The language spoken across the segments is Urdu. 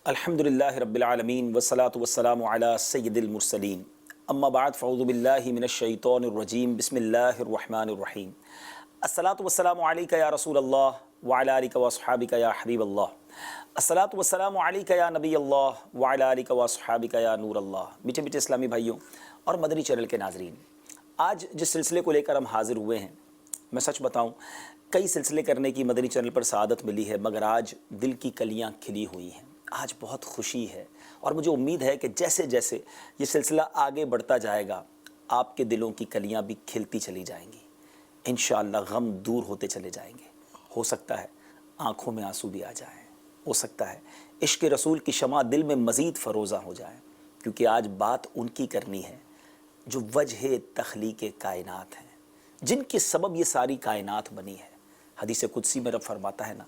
الحمدللہ رب العالمین والصلاة والسلام علی سید المرسلین اما بعد فاعوذ باللہ من الشیطان الرجیم بسم اللہ الرحمن الرحیم الصلاة والسلام علیکہ یا رسول اللہ وعلی آلکہ واصحابکہ یا حبیب اللہ الصلاة والسلام علیکہ یا نبی اللہ وعلی آلکہ واصحابکہ یا نور اللہ۔ میٹھے میٹھے اسلامی بھائیوں اور مدنی چینل کے ناظرین، آج جس سلسلے کو لے کر ہم حاضر ہوئے ہیں، میں سچ بتاؤں کئی سلسلے کرنے کی مدنی چینل پر سعادت ملی ہے، مگر آج دل کی کلیاں کھلی ہوئی ہیں، آج بہت خوشی ہے اور مجھے امید ہے کہ جیسے جیسے یہ سلسلہ آگے بڑھتا جائے گا آپ کے دلوں کی کلیاں بھی کھلتی چلی جائیں گی، انشاءاللہ غم دور ہوتے چلے جائیں گے، ہو سکتا ہے آنکھوں میں آنسو بھی آ جائیں، ہو سکتا ہے عشق رسول کی شمع دل میں مزید فروزہ ہو جائے، کیونکہ آج بات ان کی کرنی ہے جو وجہ تخلیق کائنات ہیں، جن کے سبب یہ ساری کائنات بنی ہے۔ حدیث قدسی میں رب فرماتا ہے نا،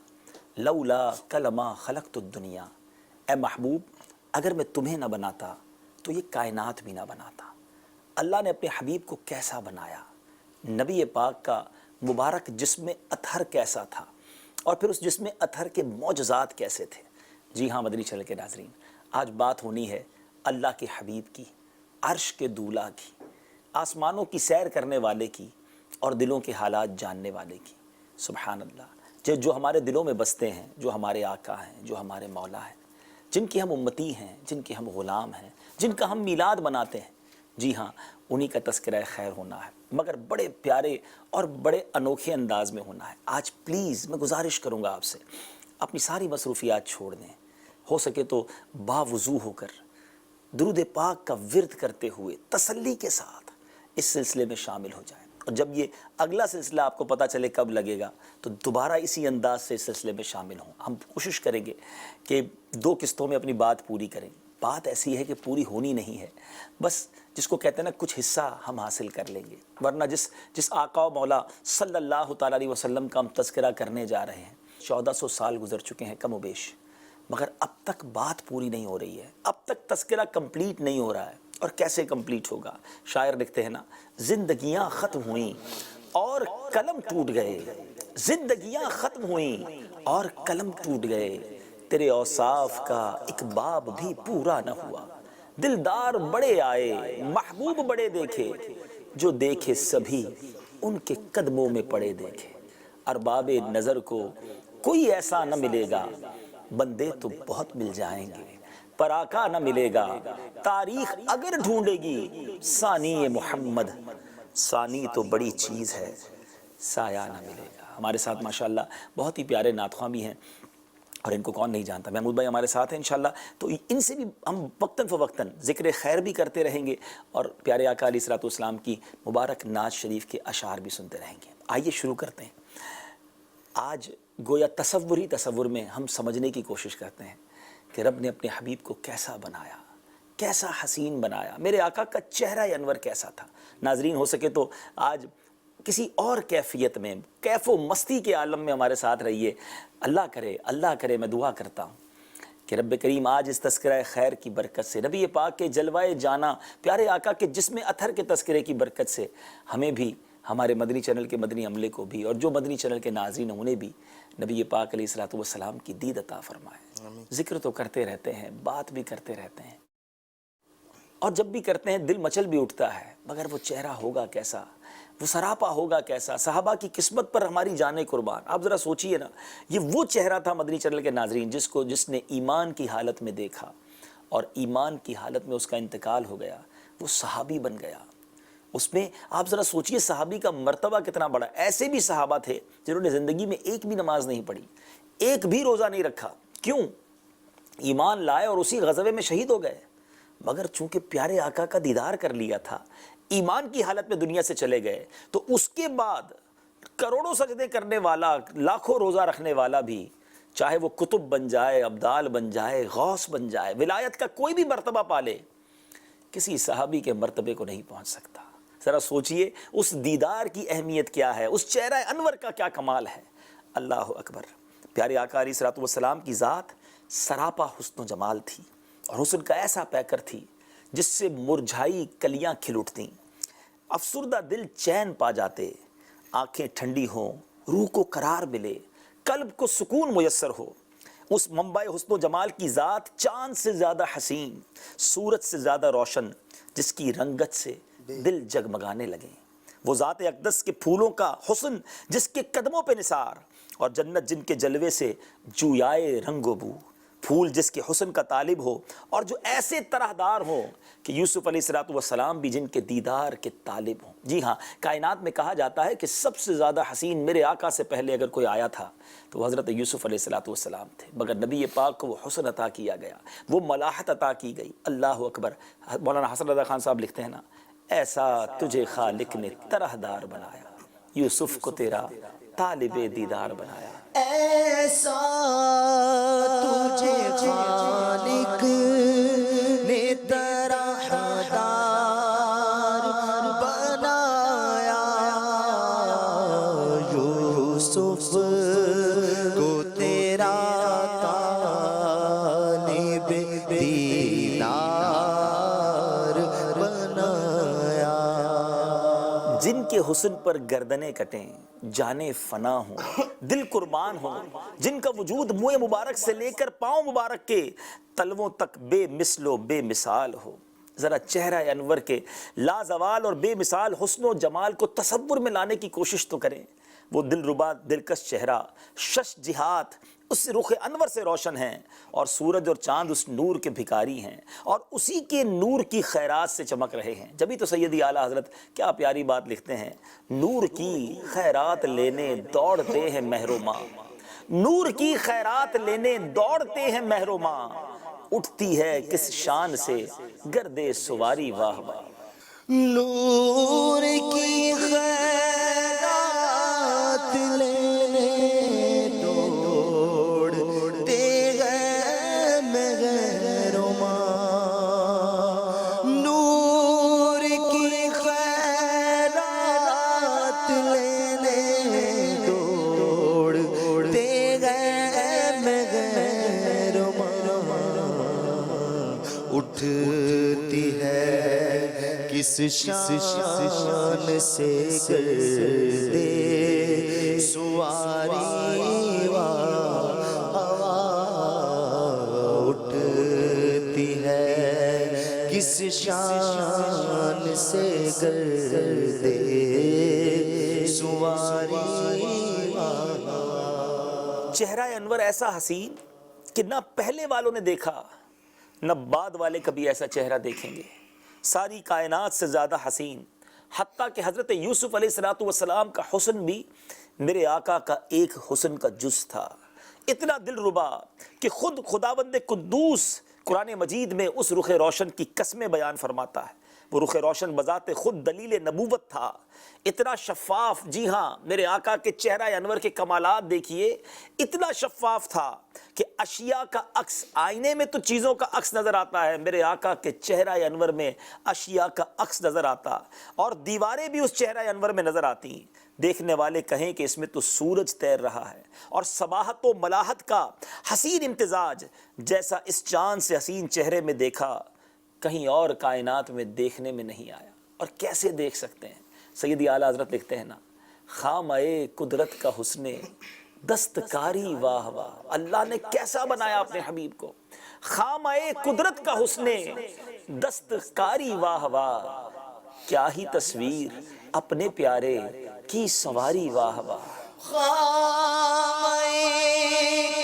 لولا کلمہ خلقت الدنیا، اے محبوب اگر میں تمہیں نہ بناتا تو یہ کائنات بھی نہ بناتا۔ اللہ نے اپنے حبیب کو کیسا بنایا، نبی پاک کا مبارک جسم اطہر کیسا تھا، اور پھر اس جسم اطہر کے معجزات کیسے تھے۔ جی ہاں مدنی چینل کے ناظرین، آج بات ہونی ہے اللہ کے حبیب کی، عرش کے دولہ کی، آسمانوں کی سیر کرنے والے کی اور دلوں کے حالات جاننے والے کی۔ سبحان اللہ، جو ہمارے دلوں میں بستے ہیں، جو ہمارے آقا ہیں، جو ہمارے مولا ہیں، جن کے ہم امتی ہیں، جن کے ہم غلام ہیں، جن کا ہم میلاد مناتے ہیں، جی ہاں انہی کا تذکرہ خیر ہونا ہے، مگر بڑے پیارے اور بڑے انوکھے انداز میں ہونا ہے۔ آج پلیز میں گزارش کروں گا آپ سے، اپنی ساری مصروفیات چھوڑ دیں، ہو سکے تو باوضو ہو کر درود پاک کا ورد کرتے ہوئے تسلی کے ساتھ اس سلسلے میں شامل ہو جائیں، اور جب یہ اگلا سلسلہ آپ کو پتہ چلے کب لگے گا تو دوبارہ اسی انداز سے اس سلسلے میں شامل ہوں۔ ہم کوشش کریں گے کہ 2 قسطوں میں اپنی بات پوری کریں۔ بات ایسی ہے کہ پوری ہونی نہیں ہے، بس جس کو کہتے ہیں نا کچھ حصہ ہم حاصل کر لیں گے، ورنہ جس آقا و مولا صلی اللہ تعالیٰ علیہ وسلم کا ہم تذکرہ کرنے جا رہے ہیں، 1400 سال گزر چکے ہیں کم و بیش، مگر اب تک بات پوری نہیں ہو رہی ہے، اب تک تذکرہ کمپلیٹ نہیں ہو رہا ہے۔ اور کیسے کمپلیٹ ہوگا؟ شاعر لکھتے ہیں نا، زندگیاں ختم ہوئیں اور قلم ٹوٹ گئے، زندگیاں ختم ہوئیں اور قلم ٹوٹ گئے، تیرے اوصاف کا ایک باب بھی پورا نہ ہوا، دلدار بڑے آئے محبوب بڑے دیکھے، جو دیکھے سبھی ان کے قدموں میں پڑے دیکھے، ارباب نظر کو کوئی ایسا نہ ملے گا، بندے تو بہت مل جائیں گے پر آقا نہ ملے گا، تاریخ اگر ڈھونڈے گی ثانی محمد، ثانی تو بڑی چیز ہے سایہ نہ ملے گا۔ ہمارے ساتھ ماشاءاللہ بہت ہی پیارے نعت خواں بھی ہیں، اور ان کو کون نہیں جانتا، محمود بھائی ہمارے ساتھ ہیں انشاءاللہ، تو ان سے بھی ہم وقتاً فوقتاً ذکر خیر بھی کرتے رہیں گے اور پیارے آقا علیہ الصلوۃ والسلام کی مبارک نعت شریف کے اشعار بھی سنتے رہیں گے۔ آئیے شروع کرتے ہیں۔ آج گویا تصور میں ہم سمجھنے کی کوشش کرتے ہیں کہ رب نے اپنے حبیب کو کیسا بنایا، کیسا حسین بنایا، میرے آقا کا چہرہ انور کیسا تھا۔ ناظرین ہو سکے تو آج کسی اور کیفیت میں، کیف و مستی کے عالم میں ہمارے ساتھ رہیے۔ اللہ کرے میں دعا کرتا ہوں کہ رب کریم آج اس تذکرہ خیر کی برکت سے، نبی پاک کے جلوہ جانا، پیارے آقا کے جسم اطہر کے تذکرے کی برکت سے ہمیں بھی، ہمارے مدنی چینل کے مدنی عملے کو بھی، اور جو مدنی چینل کے ناظرین انہیں بھی نبی پاک علیہ الصلوۃ والسلام کی دید عطا فرمائے۔ ذکر تو کرتے رہتے ہیں، بات بھی کرتے رہتے ہیں، اور جب بھی کرتے ہیں دل مچل بھی اٹھتا ہے، مگر وہ چہرہ ہوگا کیسا، وہ سراپا ہوگا کیسا، صحابہ کی قسمت پر ہماری جانیں قربان۔ آپ ذرا سوچئے نا، یہ وہ چہرہ تھا مدنی چینل کے ناظرین جس نے ایمان کی حالت میں دیکھا اور ایمان کی حالت میں اس کا انتقال ہو گیا، وہ صحابی بن گیا۔ اس میں آپ ذرا سوچئے صحابی کا مرتبہ کتنا بڑا۔ ایسے بھی صحابہ تھے جنہوں نے زندگی میں ایک بھی نماز نہیں پڑھی، ایک بھی روزہ نہیں رکھا، کیوں؟ ایمان لائے اور اسی غزوے میں شہید ہو گئے، مگر چونکہ پیارے آقا کا دیدار کر لیا تھا، ایمان کی حالت میں دنیا سے چلے گئے، تو اس کے بعد کروڑوں سجدے کرنے والا، لاکھوں روزہ رکھنے والا بھی، چاہے وہ قطب بن جائے، ابدال بن جائے، غوث بن جائے، ولایت کا کوئی بھی مرتبہ پالے، کسی صحابی کے مرتبے کو نہیں پہنچ سکتا۔ ذرا سوچئے اس دیدار کی اہمیت کیا ہے، اس چہرہ انور کا کیا کمال ہے۔ اللہ اکبر۔ پیارے آقا علیہ الصلوۃ والسلام کی ذات سراپا حسن و جمال تھی، اور حسن کا ایسا پیکر تھی جس سے مرجھائی کلیاں کھل اٹھتیں، افسردہ دل چین پا جاتے، آنکھیں ٹھنڈی ہوں، روح کو قرار ملے، قلب کو سکون میسر ہو۔ اس منبع حسن و جمال کی ذات چاند سے زیادہ حسین، سورج سے زیادہ روشن، جس کی رنگت سے دل جگمگانے لگیں، وہ ذات اقدس کے پھولوں کا حسن جس کے قدموں پہ نثار، اور جنت جن کے جلوے سے جویائے رنگ و بو، پھول جس کے حسن کا طالب ہو اور جو ایسے طرحدار ہو کہ یوسف علیہ السلام بھی جن کے دیدار کے طالب ہوں۔ جی ہاں، کائنات میں کہا جاتا ہے کہ سب سے زیادہ حسین میرے آقا سے پہلے اگر کوئی آیا تھا تو حضرت یوسف علیہ السلام تھے، مگر نبی پاک کو وہ حسن عطا کیا گیا، وہ ملاحت عطا کی گئی۔ اللہ اکبر۔ مولانا حسن رضا خان صاحب لکھتے ہیں نا، ایسا تجھے خالق نے طرحدار بنایا، یوسف کو تیرا طالب دیدار بنایا۔ ایسا تجھے خالق نے طرحدار بنایا، یوسف کو تیرا طالب دیدار بنایا۔ جن کے حسن پر گردنیں کٹیں، جانیں فنا ہوں، دل قربان ہوں، جن کا وجود منہ مبارک سے لے کر پاؤں مبارک کے تلووں تک بے مثل و بے مثال ہو۔ ذرا چہرہ انور کے لازوال اور بے مثال حسن و جمال کو تصور میں لانے کی کوشش تو کریں۔ وہ دلربا دلکش چہرہ، شش جہات اس رخ انور سے روشن ہیں، اور سورج اور چاند اس نور کے بھکاری ہیں، اور اسی کے نور کی خیرات سے چمک رہے ہیں۔ جبھی تو سیدی اعلیٰ حضرت کیا پیاری بات لکھتے ہیں، نور کی خیرات لینے دوڑتے ہیں مہر و ماں، نور کی خیرات لینے دوڑتے ہیں مہر و ماں، اٹھتی ہے کس شان سے گردے سواری واہ واہ۔ نور کی خیرات لینے دوڑتے ہیں مہر و ماں، نور کی خیرات لینے دوڑتے ہیں مہر و ماں، اٹھتی ہے کس شان سے گردے سواری ہوا، اٹھتی ہے کس شان سے گردے سواری ہوا۔ چہرہ انور ایسا حسین کہ نہ پہلے والوں نے دیکھا نہ بعد والے کبھی ایسا چہرہ دیکھیں گے، ساری کائنات سے زیادہ حسین، حتیٰ کہ حضرت یوسف علیہ السلام کا حسن بھی میرے آقا کا ایک حسن کا جز تھا، اتنا دلربا کہ خود خداوند قدوس قرآن مجید میں اس رخ روشن کی قسمیں بیان فرماتا ہے۔ وہ رخ روشن بذات خود دلیل نبوت تھا، اتنا شفاف۔ جی ہاں، میرے آقا کے چہرہ انور کے کمالات دیکھیے، اتنا شفاف تھا کہ اشیاء کا عکس، آئینے میں تو چیزوں کا عکس نظر آتا ہے، میرے آقا کے چہرہ انور میں اشیاء کا عکس نظر آتا، اور دیواریں بھی اس چہرہ انور میں نظر آتی۔ دیکھنے والے کہیں کہ اس میں تو سورج تیر رہا ہے، اور صباحت و ملاحت کا حسین امتزاج جیسا اس چاند سے حسین چہرے میں دیکھا کہیں اور کائنات میں دیکھنے میں نہیں آیا۔ اور کیسے دیکھ سکتے ہیں؟ سیدی اعلیٰ حضرت لکھتے ہیں نا، خامہ قدرت کا حسن دستکاری واہ واہ، اللہ نے کیسا بنایا اپنے حبیب کو، خامہ قدرت کا حسن دستکاری واہ واہ، کیا ہی تصویر اپنے پیارے کی سواری واہ واہ۔ خامہ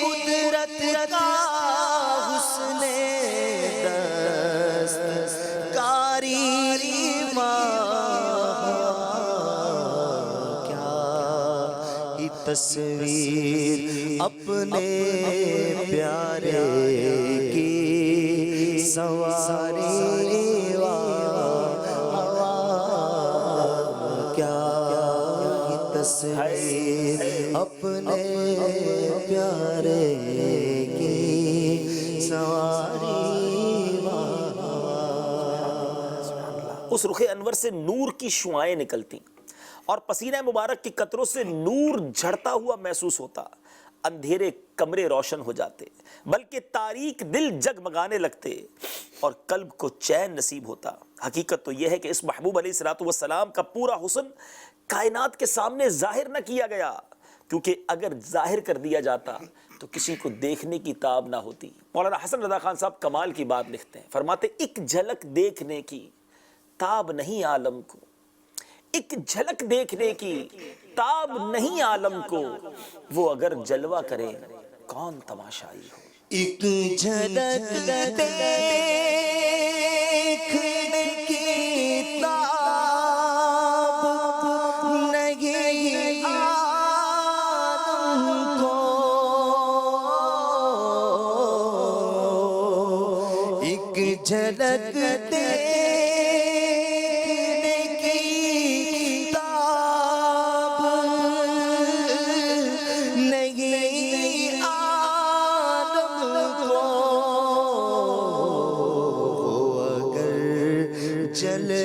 قدرت کا حسن دستکاری کیا ہی تصویر اپنے پیارے کی سواری کیا ہی تصویر اپنے پیارے کی سواری۔ اس رخ انور سے نور کی شعائیں نکلتی، اور پسینہ مبارک کی قطروں سے نور جھڑتا ہوا محسوس ہوتا، اندھیرے کمرے روشن ہو جاتے، بلکہ تاریک دل جگمگانے لگتے، اور قلب کو چین نصیب ہوتا۔ حقیقت تو یہ ہے کہ اس محبوب علیہ السلام کا پورا حسن کائنات کے سامنے ظاہر نہ کیا گیا، کیونکہ اگر ظاہر کر دیا جاتا تو کسی کو دیکھنے کی تاب نہ ہوتی۔ مولانا حسن رضا خان صاحب کمال کی بات لکھتے ہیں، فرماتے ایک جھلک دیکھنے کی تاب نہیں عالم کو، ایک جھلک دیکھنے کی تاب نہیں عالم کو، وہ اگر جلوہ کرے کون تماشائی ہو۔ ایک جھلک دیکھنے کی تاب نہیں عالم کو، ایک جھلک دیکھنے کی تاب نہیں عالم کو، اگر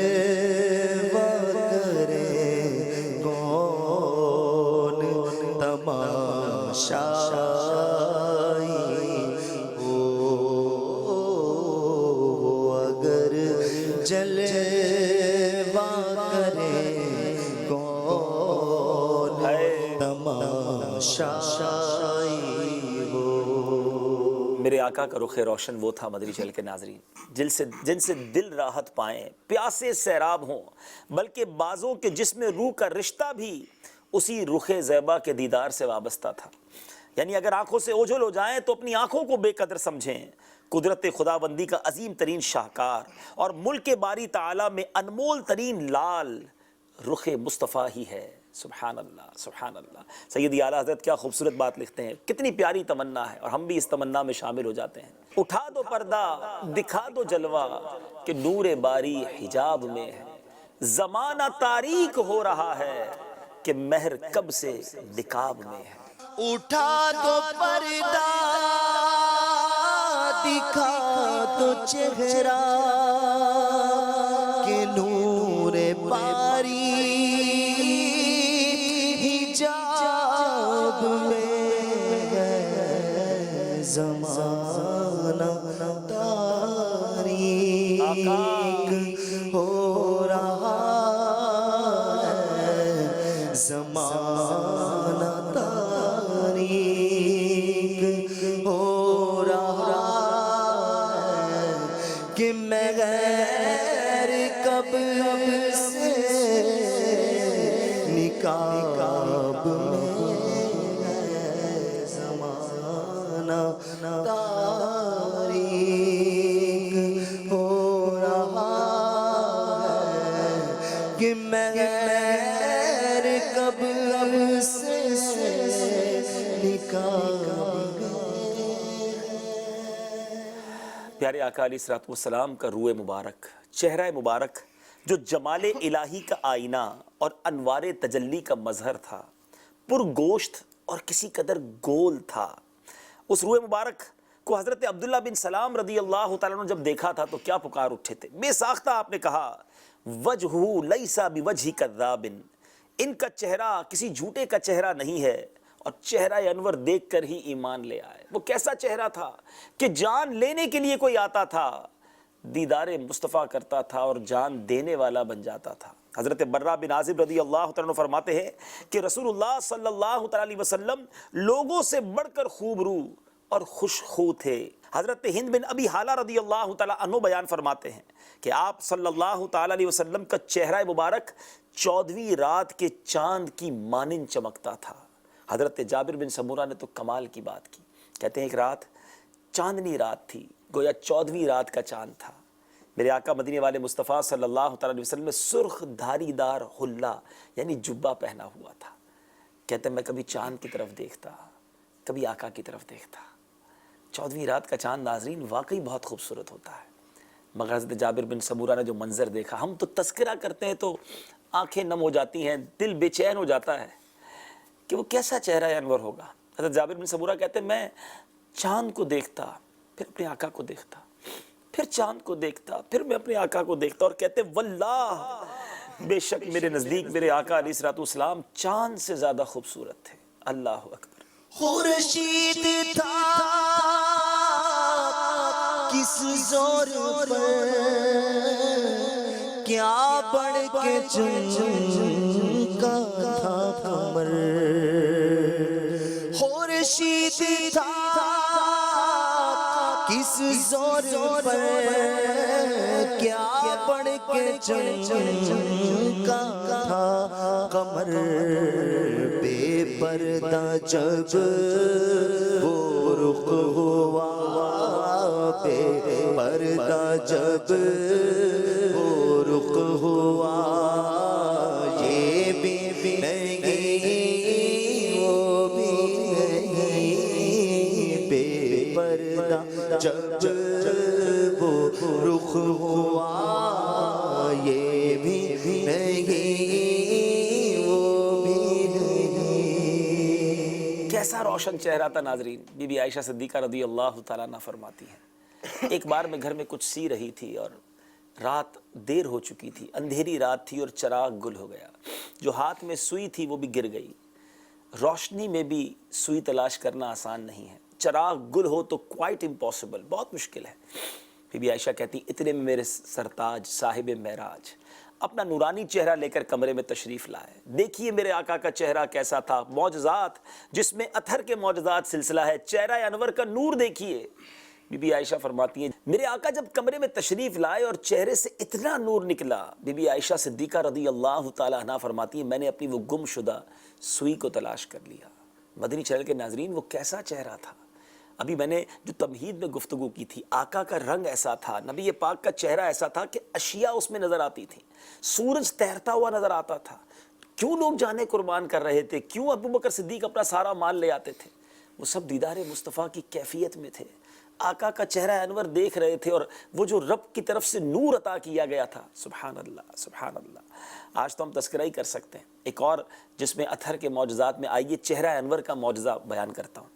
جلوہ کرے کون تماشائی ہو، اگر جلوہ کرے کون تماشائی ہو۔ میرے آقا کا رخ روشن وہ تھا مدری چل کے ناظرین، جن سے دل راحت پائیں، پیاسے سیراب ہوں، بلکہ بعضوں کے جسم روح کا رشتہ بھی اسی رخ زیبا کے دیدار سے وابستہ تھا۔ یعنی اگر آنکھوں سے اوجھل ہو جائیں تو اپنی آنکھوں کو بے قدر سمجھیں۔ قدرت خداوندی کا عظیم ترین شاہکار اور ملک باری تعالیٰ میں انمول ترین لال رخ مصطفیٰ ہی ہے۔ سبحان اللہ، سبحان اللہ۔ سیدی اعلیٰ حضرت کیا خوبصورت بات لکھتے ہیں، کتنی پیاری تمنا ہے، اور ہم بھی اس تمنا میں شامل ہو جاتے ہیں۔ اٹھا دو پردہ، دکھا دو جلوہ، کہ نور باری حجاب میں ہے، زمانہ تاریک ہو رہا ہے، کہ مہر کب سے نقاب میں ہے۔ اٹھا دو پردہ، دکھا دو چہرہ، کہ نور باری حجاب میں ہے، زمانہ تاریک ہو رہا ہے، زمانہ تاریک ہو رہا ہے، کہ مغیر کب سے نقاب میں ہے، زمانہ تاریک ہو رہا ہے، کہ مغیر کب سے نقاب پیارے آقا علیہ الصلوۃ والسلام کا روح مبارک، چہرہ مبارک، جو جمال الہی کا آئینہ اور انوار تجلی کا مظہر تھا، پرگوشت اور کسی قدر گول تھا، اس روح مبارک کو حضرت عبداللہ بن سلام رضی اللہ تعالیٰ عنہ جب دیکھا تھا تو کیا پکار اٹھے تھے۔ بے ساختہ آپ نے کہا، وجہہ لیسا بوجہ کذاب، ان کا چہرہ کسی جھوٹے کا چہرہ نہیں ہے، اور چہرہ انور دیکھ کر ہی ایمان لے آئے۔ وہ کیسا چہرہ تھا کہ جان لینے کے لیے کوئی آتا تھا، دیدار مصطفیٰ کرتا تھا اور جان دینے والا بن جاتا تھا۔ حضرت برہ بن عازب رضی اللہ تعالیٰ عنہ فرماتے ہیں کہ رسول اللہ صلی اللہ علیہ وسلم لوگوں سے بڑھ کر خوب رو اور خوش خو تھے۔ حضرت ہند بن ابی حالہ رضی اللہ تعالیٰ عنہ بیان فرماتے ہیں کہ آپ صلی اللہ تعالیٰ علیہ وسلم کا چہرہ مبارک 14ویں رات کے چاند کی مانند چمکتا تھا۔ حضرت جابر بن سمورہ نے تو کمال کی بات کی، کہتے ہیں ایک رات چاندنی رات تھی، گویا 14ویں رات کا چاند تھا۔ میرے آقا مدینے والے مصطفیٰ صلی اللہ تعالیٰ علیہ وسلم نے سرخ دھاری دار حلہ یعنی جبہ پہنا ہوا تھا۔ کہتے ہیں میں کبھی چاند کی طرف دیکھتا، کبھی آقا کی طرف دیکھتا۔ 14ویں رات کا چاند ناظرین واقعی بہت خوبصورت ہوتا ہے، مگر حضرت جابر بن سمورہ نے جو منظر دیکھا، ہم تو تذکرہ کرتے ہیں تو آنکھیں نم ہو جاتی ہیں، دل بے چین ہو جاتا ہے کہ وہ کیسا چہرہ انور ہوگا۔ حضرت جابر بن سمورہ کہتے ہیں میں چاند کو دیکھتا، پھر اپنے آقا کو دیکھتا، پھر چاند کو دیکھتا، پھر میں اپنے آقا کو دیکھتا، اور کہتے ہیں واللہ بے شک میرے نزدیک میرے آقا علیہ الصلوۃ والسلام چاند سے زیادہ خوبصورت تھے۔ اللہ اکبر۔ خورشید تھا کس زور پر، کیا بڑھ کے چمکا تھا قمر، خورشید خورشید تھا کس زور پر کیا پڑھ کے چمکا تھا قمر بے پردہ جب وہ رخ ہوا بے پردہ جب وہ رخ ہوا یہ بھی نہیں وہ بھی نہیں بے پردہ جب وہ رخ ہوا یہ بھی نہیں وہ بھی نہیں. کیسا روشن چہرہ تھا ناظرین. بی بی عائشہ صدیقہ رضی اللہ تعالیٰ عنہ فرماتی ہیں ایک بار میں گھر میں کچھ سی رہی تھی اور رات دیر ہو چکی تھی, اندھیری رات تھی اور چراغ گل ہو گیا. جو ہاتھ میں سوئی تھی وہ بھی گر گئی. روشنی میں بھی سوئی تلاش کرنا آسان نہیں ہے, چراغ گل ہو تو کوائٹ امپاسبل, بہت مشکل ہے. بی بی عائشہ کہتی اتنے میں میرے سرتاج صاحب معراج اپنا نورانی چہرہ لے کر کمرے میں تشریف لائے. دیکھیے میرے آقا کا چہرہ کیسا تھا, معجزات جس میں اطہر کے معجزات سلسلہ ہے, چہرہ انور کا نور دیکھیے. بی بی عائشہ فرماتی ہیں میرے آقا جب کمرے میں تشریف لائے اور چہرے سے اتنا نور نکلا, بی بی عائشہ صدیقہ رضی اللہ تعالیٰ عنہ فرماتی ہیں میں نے اپنی وہ گم شدہ سوئی کو تلاش کر لیا. مدنی چینل کے ناظرین وہ کیسا چہرہ تھا. ابھی میں نے جو تمہید میں گفتگو کی تھی, آقا کا رنگ ایسا تھا, نبی پاک کا چہرہ ایسا تھا کہ اشیاء اس میں نظر آتی تھیں, سورج تیرتا ہوا نظر آتا تھا. کیوں لوگ جانیں قربان کر رہے تھے, کیوں ابو بکر صدیق اپنا سارا مال لے آتے تھے, وہ سب دیدار مصطفیٰ کی کیفیت میں تھے. آقا کا چہرہ انور دیکھ رہے تھے اور وہ جو رب کی طرف سے نور عطا کیا گیا تھا. سبحان اللہ سبحان اللہ. آج تو ہم تذکرہ ہی کر سکتے ہیں. ایک اور جس میں اطہر کے معجزات میں آئیے چہرہ انور کا معجزہ بیان کرتا ہوں.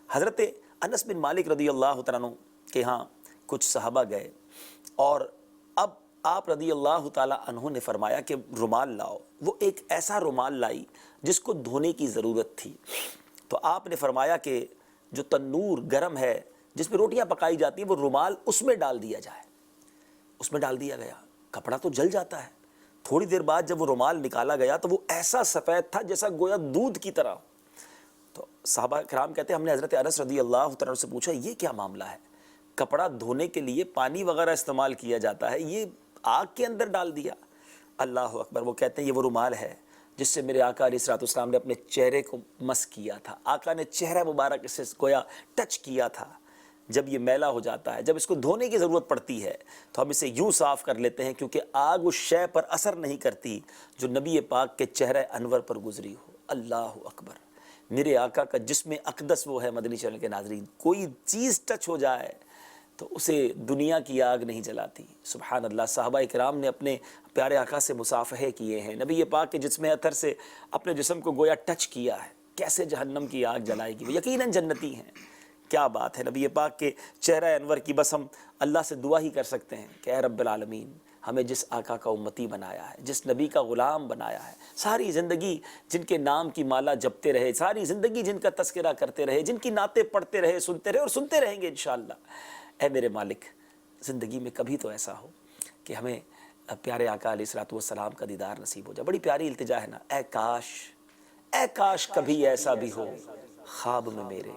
حضرت انس بن مالک رضی اللہ تعالیٰ عنہ کے ہاں کچھ صحابہ گئے اور اب آپ رضی اللہ تعالیٰ عنہ نے فرمایا کہ رومال لاؤ. وہ ایک ایسا رومال لائی جس کو دھونے کی ضرورت تھی. تو آپ نے فرمایا کہ جو تنور گرم ہے جس میں روٹیاں پکائی جاتی ہیں وہ رومال اس میں ڈال دیا جائے. اس میں ڈال دیا گیا, کپڑا تو جل جاتا ہے. تھوڑی دیر بعد جب وہ رومال نکالا گیا تو وہ ایسا سفید تھا جیسا گویا دودھ کی طرح. تو صحابہ کرام کہتے ہیں ہم نے حضرت انس رضی اللہ تعالیٰ سے پوچھا یہ کیا معاملہ ہے, کپڑا دھونے کے لیے پانی وغیرہ استعمال کیا جاتا ہے, یہ آگ کے اندر ڈال دیا. اللہ اکبر. وہ کہتے ہیں یہ وہ رومال ہے جس سے میرے آقا علیہ الصلوۃ والسلام نے اپنے چہرے کو مس کیا تھا. آقا نے چہرہ مبارک سے گویا ٹچ کیا تھا. جب یہ میلا ہو جاتا ہے, جب اس کو دھونے کی ضرورت پڑتی ہے تو ہم اسے یوں صاف کر لیتے ہیں کیونکہ آگ اس شے پر اثر نہیں کرتی جو نبی پاک کے چہرہ انور پر گزری ہو. اللہ اکبر. میرے آقا کا جسم اقدس وہ ہے مدنی چینل کے ناظرین, کوئی چیز ٹچ ہو جائے تو اسے دنیا کی آگ نہیں جلاتی. سبحان اللہ. صحابہ اکرام نے اپنے پیارے آقا سے مصافحے کیے ہیں, نبی پاک کے جسم اطہر سے اپنے جسم کو گویا ٹچ کیا ہے. کیسے جہنم کی آگ جلائے گی, وہ یقیناً جنتی ہیں. کیا بات ہے. نبی پاک کے چہرہ انور کی بس ہم اللہ سے دعا ہی کر سکتے ہیں کہ اے رب العالمین ہمیں جس آقا کا امتی بنایا ہے, جس نبی کا غلام بنایا ہے, ساری زندگی جن کے نام کی مالا جپتے رہے, ساری زندگی جن کا تذکرہ کرتے رہے, جن کی نعتیں پڑھتے رہے, سنتے رہے اور سنتے رہیں گے انشاءاللہ. اے میرے مالک زندگی میں کبھی تو ایسا ہو کہ ہمیں پیارے آقا علیہ الصلوۃ والسلام کا دیدار نصیب ہو جائے. بڑی پیاری التجا ہے نا, اے کاش کبھی ایسا بھی ہو خواب میں میرے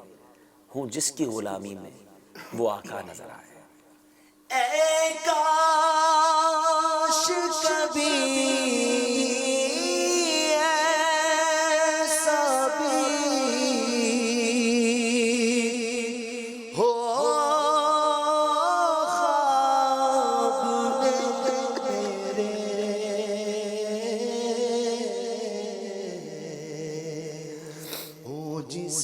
ہوں جس کی غلامی میں وہ آقا نظر آئے. اے کاش کبھی ایسا بھی ہو خواب میں میرے ہوں جس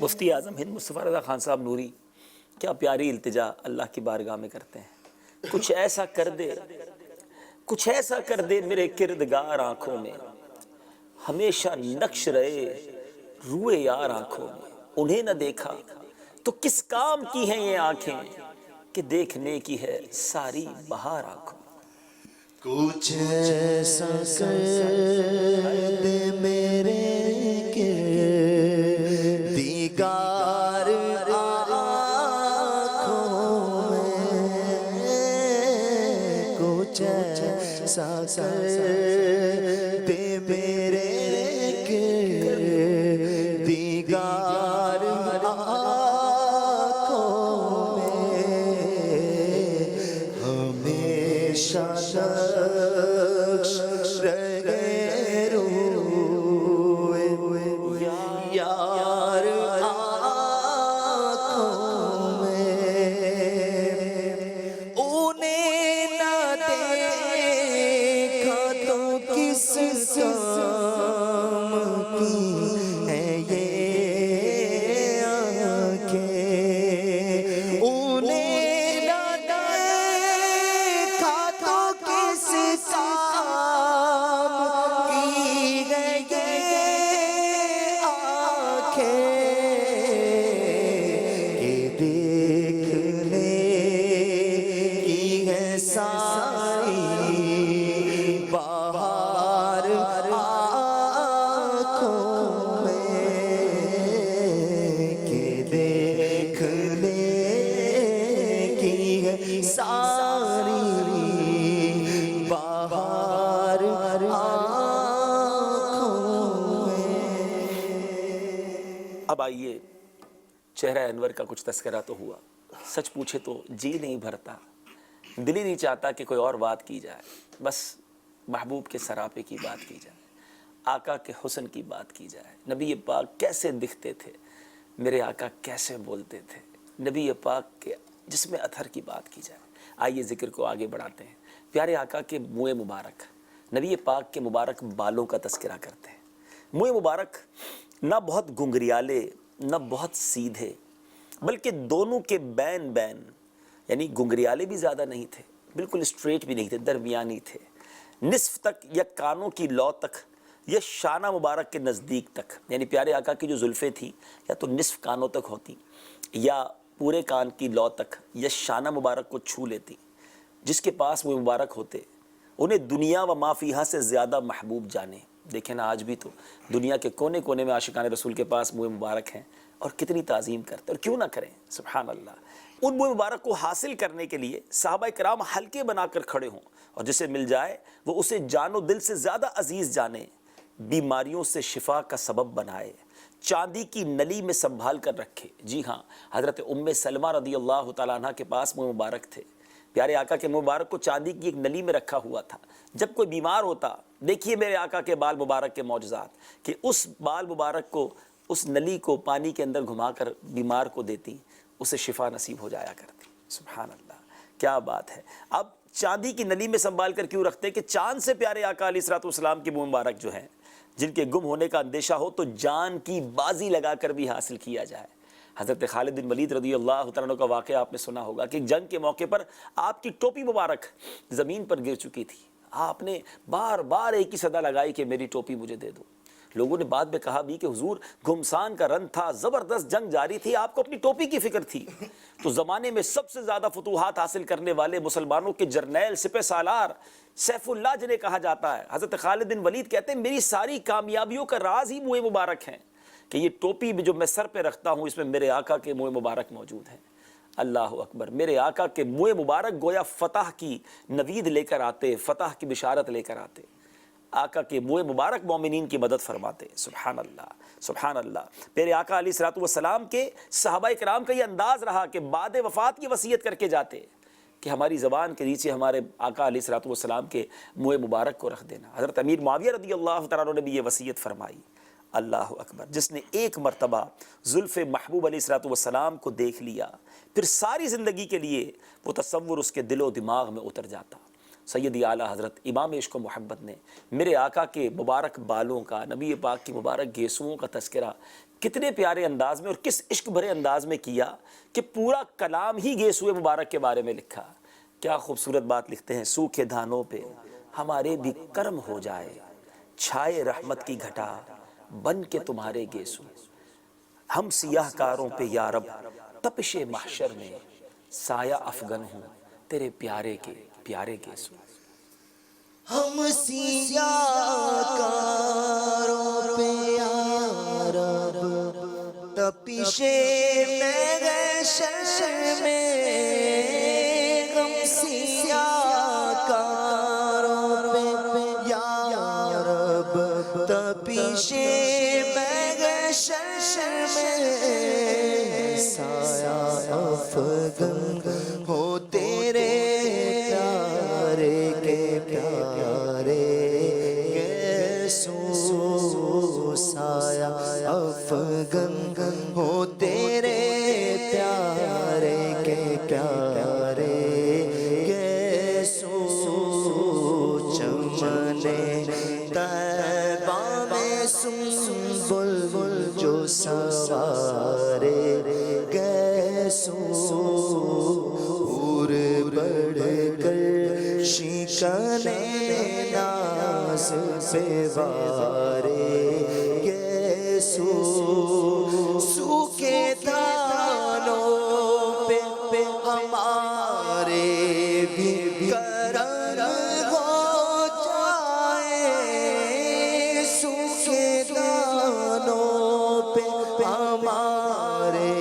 مفتی اعظم ہند مصطفیٰ رضا خان صاحب نوری کیا پیاری التجا اللہ کی بارگاہ میں کرتے ہیں. کچھ ایسا کر دے کچھ ایسا کر دے میرے کردگار آنکھوں میں، ہمیشہ نقش رہے روئے یار آنکھوں میں۔ انہیں نہ دیکھا تو کس کام کی ہیں یہ آنکھیں کہ دیکھنے کی ہے ساری بہار آنکھوں میں۔ کچھ ایسا کر دے میرے کردگار آنکھوں میں، کچھ ایسا کر دے میرے کردگار آنکھوں میں، ہمیشہ نقش رہے روئے یار آنکھوں میں، انہیں نہ دیکھا تو کس کام کی ہے یہ آنکھیں، انہیں نہ دیکھا تو کس کام کی ہے یہ آنکھیں کہ دیکھنے کی ہے ساری بہار آنکھوں میں، کہ دیکھنے کی ہے ساری بہار آنکھوں میں۔ اب آئیے، چہرہ انور کا کچھ تذکرہ تو ہوا، سچ پوچھے تو جی نہیں بھرتا، دل ہی نہیں چاہتا کہ کوئی اور بات کی جائے، بس محبوب کے سراپے کی بات کی جائے، آقا کے حسن کی بات کی جائے، نبی پاک کیسے دکھتے تھے، میرے آقا کیسے بولتے تھے، نبی پاک کے جسم اطہر کی بات کی جائے۔ آئیے ذکر کو آگے بڑھاتے ہیں، پیارے آقا کے منہ مبارک، نبی پاک کے مبارک بالوں کا تذکرہ کرتے ہیں۔ منہ مبارک نہ بہت گنگریالے نہ بہت سیدھے، بلکہ دونوں کے بین بین، یعنی گنگریالے بھی زیادہ نہیں تھے، بالکل اسٹریٹ بھی نہیں تھے، درمیانی تھے، نصف تک یا کانوں کی لو تک یا شانہ مبارک کے نزدیک تک، یعنی پیارے آقا کی جو زلفیں تھیں یا تو نصف کانوں تک ہوتی یا پورے کان کی لو تک یا شانہ مبارک کو چھو لیتی۔ جس کے پاس وہ مبارک ہوتے انہیں دنیا و ما فیہا سے زیادہ محبوب جانے۔ دیکھیں نا، آج بھی تو دنیا کے کونے کونے میں عاشقان رسول کے پاس منہ مبارک ہیں اور کتنی تعظیم کرتے ہیں، اور کیوں نہ کریں، سبحان اللہ۔ ان منہ مبارک کو حاصل کرنے کے لیے صحابہ کرام حلقے بنا کر کھڑے ہوں، اور جسے مل جائے وہ اسے جان و دل سے زیادہ عزیز جانے، بیماریوں سے شفا کا سبب بنائے، چاندی کی نلی میں سنبھال کر رکھے۔ جی ہاں، حضرت ام سلمہ رضی اللہ تعالیٰ عنہ کے پاس منہ مبارک تھے، پیارے آقا کے مبارک کو چاندی کی ایک نلی میں رکھا ہوا تھا۔ جب کوئی بیمار ہوتا، دیکھیے میرے آقا کے بال مبارک کے معجزات، کہ اس بال مبارک کو، اس نلی کو پانی کے اندر گھما کر بیمار کو دیتی، اسے شفا نصیب ہو جایا کرتی۔ سبحان اللہ، کیا بات ہے۔ اب چاندی کی نلی میں سنبھال کر کیوں رکھتے کہ چاند سے پیارے آقا علیہ الصلوۃ والسلام کے منہ مبارک جو ہیں، جن کے گم ہونے کا اندیشہ ہو تو جان کی بازی لگا کر بھی حاصل کیا جائے۔ حضرت خالد بن ولید رضی اللہ تعالیٰ عنہ کا واقعہ آپ نے سنا ہوگا کہ جنگ کے موقع پر آپ کی ٹوپی مبارک زمین پر گر چکی تھی، آپ نے بار بار ایک ہی صدا لگائی کہ میری ٹوپی مجھے دے دو۔ لوگوں نے بعد میں کہا بھی کہ حضور گھمسان کا رن تھا، زبردست جنگ جاری تھی، آپ کو اپنی ٹوپی کی فکر تھی۔ تو زمانے میں سب سے زیادہ فتوحات حاصل کرنے والے مسلمانوں کے جرنیل سپہ سالار سیف اللہ جنہیں کہا جاتا ہے، حضرت خالد بن ولید کہتے ہیں میری ساری کامیابیوں کا راز ہی منہ مبارک ہیں، کہ یہ ٹوپی جو میں سر پہ رکھتا ہوں اس میں میرے آقا کے منہ مبارک موجود ہیں۔ اللہ اکبر، میرے آقا کے منہ مبارک گویا فتح کی نوید لے کر آتے، فتح کی بشارت لے کر آتے۔ آقا کے منہ مبارک مومنین کی مدد فرماتے۔ سبحان اللہ، سبحان اللہ۔ میرے آقا علیہ الصلوۃ والسلام کے صحابہ کرام کا یہ انداز رہا کہ بعد وفات کی وصیت کر کے جاتے کہ ہماری زبان کے نیچے ہمارے آقا علیہ الصلوۃ والسلام کے منہ مبارک کو رکھ دینا۔ حضرت امیر معاویہ رضی اللہ تعالیٰ عنہ نے بھی یہ وصیت فرمائی۔ اللہ اکبر، جس نے ایک مرتبہ زلف محبوب علیہ الصلوۃ والسلام کو دیکھ لیا، پھر ساری زندگی کے لیے وہ تصور اس کے دل و دماغ میں اتر جاتا۔ سیدی اعلیٰ حضرت امام عشق و محبت نے میرے آقا کے مبارک بالوں کا، نبی پاک کی مبارک گیسوؤں کا تذکرہ کتنے پیارے انداز میں اور کس عشق بھرے انداز میں کیا کہ پورا کلام ہی گیسوئے مبارک کے بارے میں لکھا۔ کیا خوبصورت بات لکھتے ہیں، سوکھے دھانوں پہ ہمارے بھی کرم ہو جائے، چھائے رحمت کی گھٹا بن کے تمہارے گیسو، ہم سیاہ کاروں پہ یا رب تپش محشر میں سایہ افغن ہوں تیرے پیارے کے پیارے گیسو۔ ہم سیاہ کاروں پہ یا رب تپش محشر میں، ہم سیاہ کاروں پہ یا رب تپش محشر میں سایہ افغن ہو تیرے پیارے کے پیارے گیسو، سایہ افغن ہو تیرے پیارے کے پیارے گیسو، چمنے طیبہ میں سنبل جو سوارے گیسو، اور بڑھ کر شکنے ناز پہ وارے گیسو، سوکھے دانوں پہ ہمارے بھی کرم ہو جائے، سوکھے دانوں پہ ہمارے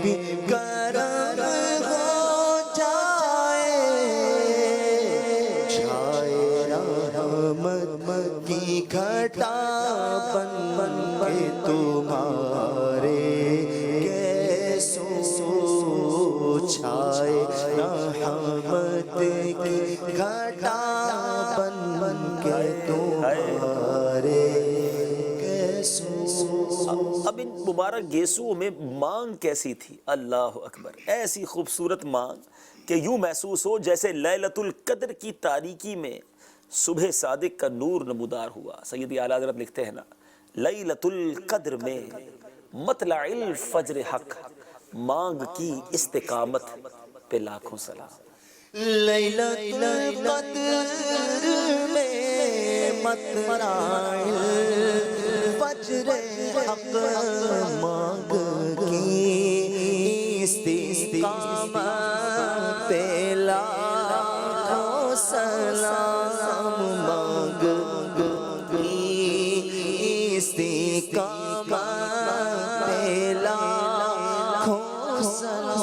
بھی کرم ہو جائے، چھائے رحمت کی گھٹا بن کے تمہارے گیسو، چھائے رحمت کی گھٹا بن کے تمہارے گیسو۔ اب ان مبارک گیسوؤں میں مانگ کیسی تھی، اللہ اکبر، ایسی خوبصورت مانگ کہ یوں محسوس ہو جیسے لیلۃ القدر کی تاریکی میں صبح صادق کا نور نمودار ہوا۔ سیدی اعلیٰ حضرت لکھتے ہیں نا، لیلۃ القدر میں مطلع الفجر حق، مانگ کی استقامت پہ لاکھوں سلام۔ لیلۃ القدر میں مطلع الفجر حق، مانگ کی استقامت پہ لاکھوں سلام، مانگ کی استقامت پہ لاکھوں سلام۔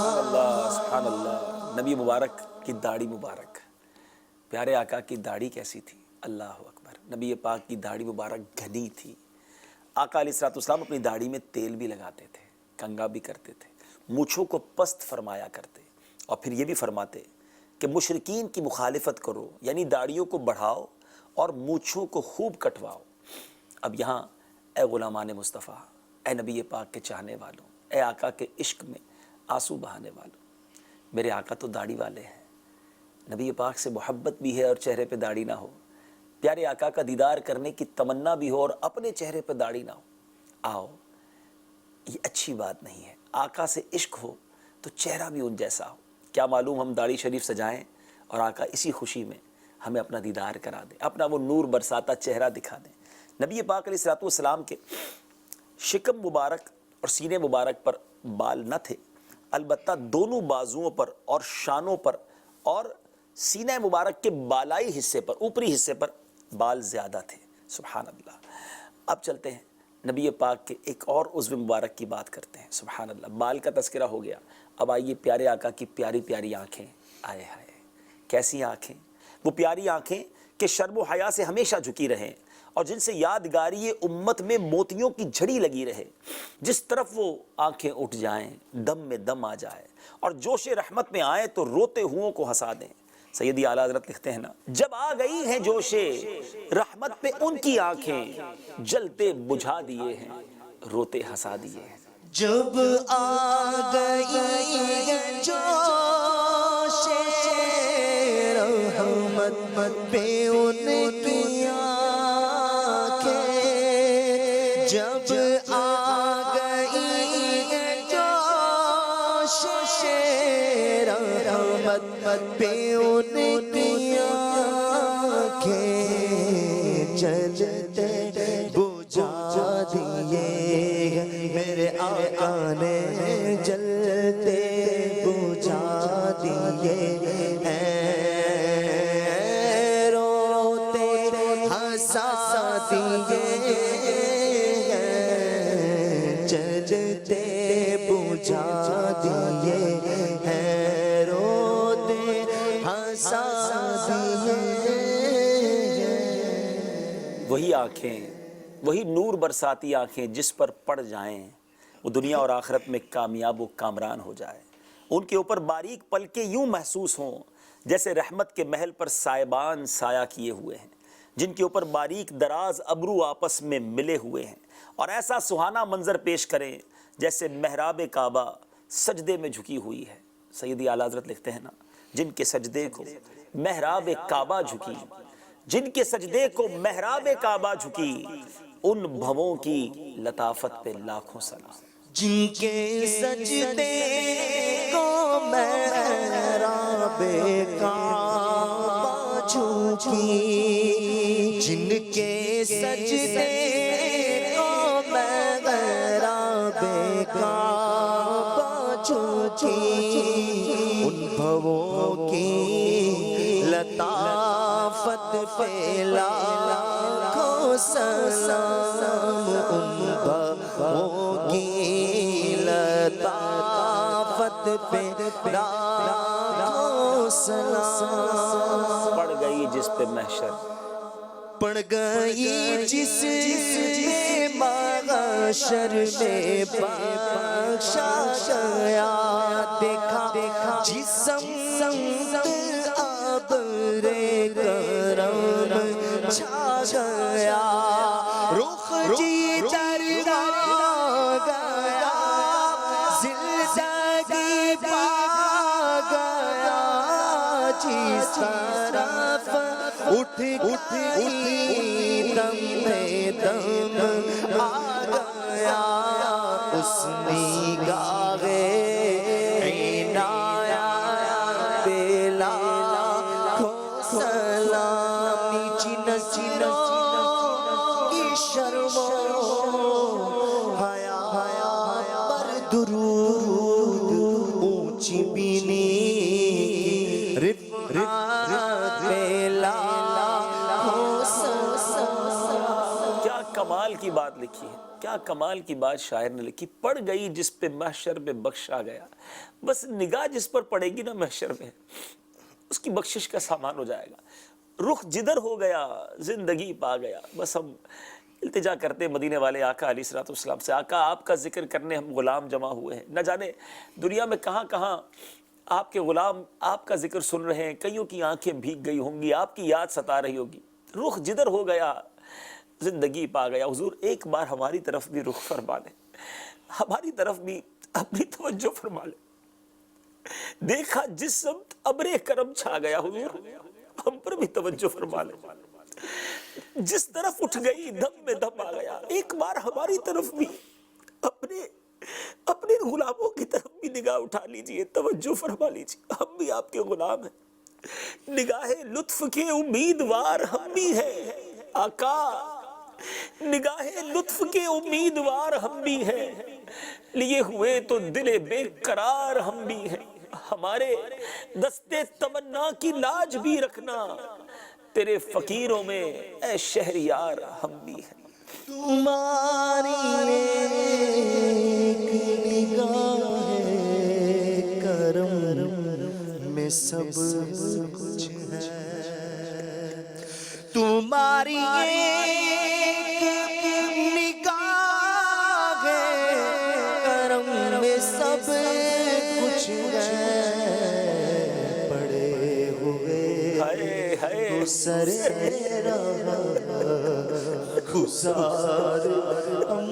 اللہ سبحان اللہ، نبی مبارک کی داڑھی مبارک، پیارے آقا کی داڑھی کیسی تھی، اللہ اکبر، نبی پاک کی داڑھی مبارک گھنی تھی۔ آقا علیہ السلام اپنی داڑھی میں تیل بھی لگاتے تھے، کنگھا بھی کرتے تھے، مونچھوں کو پست فرمایا کرتے، اور پھر یہ بھی فرماتے کہ مشرکین کی مخالفت کرو، یعنی داڑھیوں کو بڑھاؤ اور مونچھوں کو خوب کٹواؤ۔ اب یہاں اے غلامان مصطفیٰ، اے نبی پاک کے چاہنے والوں، اے آقا کے عشق میں آنسو بہانے والوں، میرے آقا تو داڑھی والے ہیں، نبی پاک سے محبت بھی ہے اور چہرے پہ داڑھی نہ ہو، پیارے آقا کا دیدار کرنے کی تمنا بھی ہو اور اپنے چہرے پہ داڑھی نہ ہو، آؤ، یہ اچھی بات نہیں ہے۔ آقا سے عشق ہو تو چہرہ بھی ان جیسا ہو، کیا معلوم ہم داڑھی شریف سجائیں اور آقا اسی خوشی میں ہمیں اپنا دیدار کرا دیں، اپنا وہ نور برساتا چہرہ دکھا دیں۔ نبی پاک علیہ السلام کے شکم مبارک اور سینے مبارک پر بال نہ تھے، البتہ دونوں بازوؤں پر اور شانوں پر اور سینہ مبارک کے بالائی حصے پر، اوپری حصے پر بال زیادہ تھے، سبحان اللہ۔ اب چلتے ہیں نبی پاک کے ایک اور عضو مبارک کی بات کرتے ہیں، سبحان اللہ، بال کا تذکرہ ہو گیا، اب آئیے پیارے آقا کی پیاری پیاری آنکھیں، آئے ہائے کیسی آنکھیں، وہ پیاری آنکھیں کہ شرم و حیا سے ہمیشہ جھکی رہیں اور جن سے یادگاری امت میں موتیوں کی جھڑی لگی رہے، جس طرف وہ آنکھیں اٹھ جائیں دم میں دم آ جائے اور جوش رحمت میں آئے تو روتے ہوں کو ہنسا دیں۔ سیدی اعلیٰ حضرت لکھتے ہیں نا، جب آ گئی ہیں جوش رحمت پہ ان کی آنکھیں، جلتے بجھا دیے ہیں روتے ہنسا دیے ہیں۔ جب آ گئی ہے جوش رحمت پہ ان کی آنکھیں، جب آ گئی ہے جوش رحمت پہ ان کی آنکھیں، آقا نے جلتے بجھا دیے ہیں، روتے ہنسا دیے ہیں، جلتے بجھا دیے ہیں، روتے ہنسا دیے ہیں۔ وہی آنکھیں، وہی نور برساتی آنکھیں جس پر پڑ جائیں وہ دنیا اور آخرت میں کامیاب و کامران ہو جائے۔ ان کے اوپر باریک پلکیں یوں محسوس ہوں جیسے رحمت کے محل پر سائبان سایہ کیے ہوئے ہیں، جن کے اوپر باریک دراز ابرو آپس میں ملے ہوئے ہیں، اور ایسا سہانا منظر پیش کریں جیسے محراب کعبہ سجدے میں جھکی ہوئی ہے۔ سیدی اعلیٰ حضرت لکھتے ہیں نا، جن کے سجدے کو محراب کعبہ جھکی، جن کے سجدے کو محراب کعبہ جھکی، ان بھووں کی لطافت پہ لاکھوں سلام۔ جن کے سجدے کو محراب کعبہ جھکی، جن کے سجدے کو محراب کعبہ جھکی، ان بھووں کی لطافت پہ لاکھوں سلام، ان بھووں کی لطافت پہ لاکھوں سلام۔ پڑ گئی جس پہ محشر، پڑ گئی جس محشر میں بخشا گیا، دیکھا جسم ابر کرم چھا گیا، رخ جدھر گیا زندگی پا گیا، جس طرف اٹھ گئی دم میں دم آ گیا، اس نگاہ عنایت پہ لاکھوں سلام۔ نیچی نسلوں کی شرم و حیا پر درود، اونچی بینی رفعت پہ لاکھوں سلام۔ کیا کمال کی بات لکھی ہے، کیا کمال کی بات شاعر نے لکھی۔ پڑ گئی جس پہ محشر میں بخشا گیا، بس نگاہ جس پر پڑے گی نا محشر میں، اس کی بخشش کا سامان ہو جائے گا۔ رخ جدھر ہو گیا زندگی پا گیا۔ بس ہم التجا کرتے مدینے والے آقا علیہ الصلوۃ والسلام سے، آقا آپ کا ذکر کرنے ہم غلام جمع ہوئے ہیں، نہ جانے دنیا میں کہاں کہاں آپ کے غلام آپ کا ذکر سن رہے ہیں، کئیوں کی آنکھیں بھیگ گئی ہوں گی، آپ کی یاد ستا رہی ہوگی۔ رخ جدھر ہو گیا زندگی پا گیا۔ حضور ایک بار ہماری طرف بھی رخ فرما لیں، ہماری طرف بھی اپنی توجہ فرما لیں۔ دیکھا جس سمت ابر کرم چھا گیا، حضور ہم پر بھی توجہ فرما لیں۔ جس طرف اٹھ گئی دم میں دم آ گیا، ایک بار ہماری طرف بھی اپنے غلاموں کی طرف بھی نگاہ اٹھا لیجئے، توجہ فرما لیجئے۔ ہم بھی آپ کے غلام ہیں، نگاہ لطف کے امیدوار ہم بھی ہیں آقا، نگاہ لطف کے امیدوار ہم بھی ہیں، لیے ہوئے تو دل بے قرار ہم بھی ہیں۔ ہمارے دستے تمنا کی لاج بھی رکھنا، تیرے فقیروں میں اے شہریار ہم بھی ہیں۔ تمہاری ایک نگاہ کرم میں سب کچھ ہے، تمہاری ایک نگاہ کرم میں سب کچھ ہے، پڑے ہوئے گسر رہا گزار ہم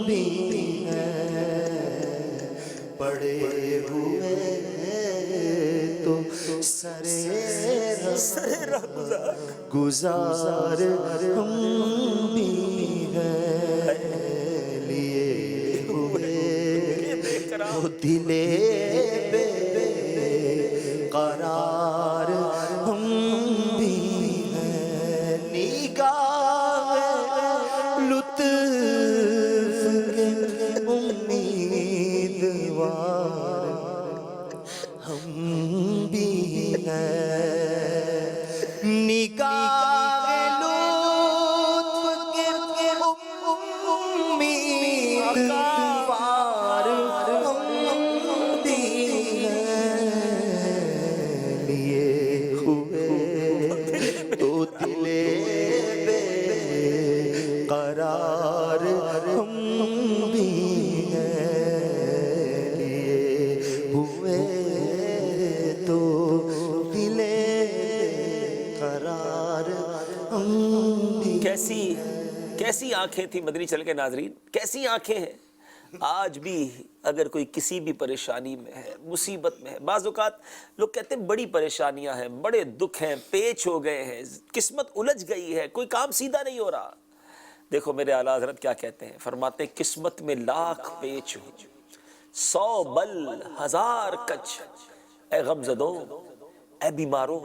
بھی ہیں، پڑے ہوئے تو سرے گزار ہم بھی ہیں، لیے ہوئے تو دلے بے قرار ہم بھی ہیں، نگاہ لطف کے آنکھیں تھیں مدنی چل کے ناظرین، کیسی آنکھیں ہیں. آج بھی اگر کوئی کسی بھی پریشانی میں ہے، مصیبت میں ہے، بعض اوقات لوگ کہتے ہیں بڑی پریشانیاں ہیں، بڑے دکھ ہیں، پیچ ہو گئے ہیں، قسمت الجھ گئی ہے، کوئی کام سیدھا نہیں ہو رہا. دیکھو میرے اعلیٰ حضرت کیا کہتے ہیں، فرماتے ہیں قسمت میں لاکھ پیچ ہو، 100 بل 1000 کچ. اے غمزدوں، اے بیماروں،